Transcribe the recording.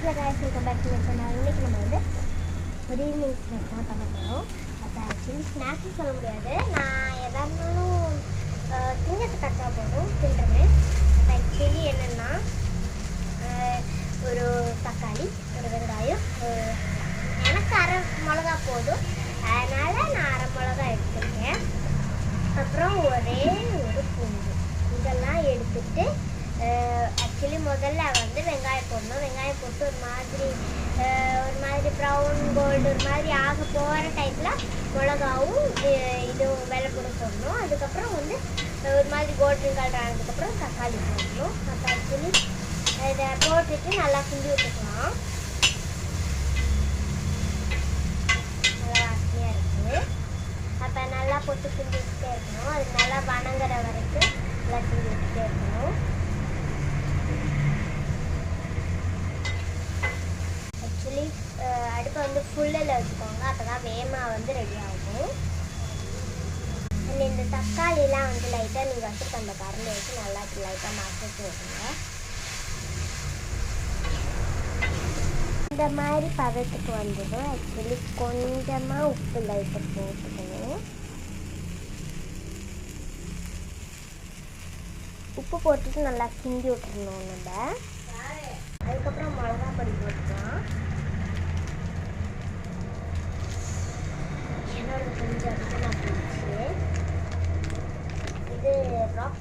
Hello guys welcome back to my channel. இன்னைக்கு நம்ம வந்து ஒரு ஈவினிங் ஸ்நாக்ஸ் தான் பண்ண போகிறோம். அது ஆக்சுவலி ஸ்நாக்ஸ் சொல்ல முடியாது, நான் எதாக இருந்தாலும் திங்கிறது கரெக்டாக போதும் தின்றுவேன். அது ஆக்சுவலி என்னென்னா ஒரு தக்காளி, ஒரு வெங்காயம், எனக்கு அரை மிளகா போதும், அதனால் நான் அரை மிளகா எடுத்துருக்கேன். அப்புறம் ஒரே ஒரு பூண்டு, இதெல்லாம் எடுத்துட்டு ஆக்சுவலி முதல்ல வந்து வெங்காயம் போடணும். வெங்காயம் போட்டு ஒரு மாதிரி ப்ரௌன் கோல்டு ஒரு மாதிரி ஆக போகிற டைப்பில் மிளகாவும் இதுவும் வெள்ளைப்பூடும் போடணும். அதுக்கப்புறம் வந்து ஒரு மாதிரி கோல்டன் கலர் ஆனதுக்கப்புறம் தக்காளி போடணும். அப்போ ஆக்சுவலி இதை போட்டுட்டு நல்லா கிண்டி விட்டுக்கலாம். நல்லா வாசனையாக இருக்குது. அப்போ நல்லா போட்டு கிண்டி விட்டுட்டே இருக்கணும். அது நல்லா வணங்குற வரைக்கும் நல்லா கிண்டி விட்டுட்டே இருக்கணும். ஆக்சுவலி அடுப்பை வந்து ஃபுல்லில் வச்சுக்கோங்க, அப்போ தான் வேகமாக வந்து ரெடி ஆகும். இந்த தக்காளிலாம் வந்து லைட்டாக நீங்கள் வச்சுட்டு அந்த கரண்டி வச்சு நல்லா லைட்டாக மசிச்சு விடுங்க. இந்த மாதிரி பதத்துக்கு வந்துடும். ஆக்சுவலி கொஞ்சமாக உப்பு லைட்டாக போட்டுக்கணும். உப்பு போட்டுட்டு நல்லா கிண்டி விட்டுருணும் நம்ம. அதுக்கப்புறம் மிளகா பொடி போட்டுக்கலாம். என்னோட கொஞ்சம் அதிகமாக போச்சு. இது ராக்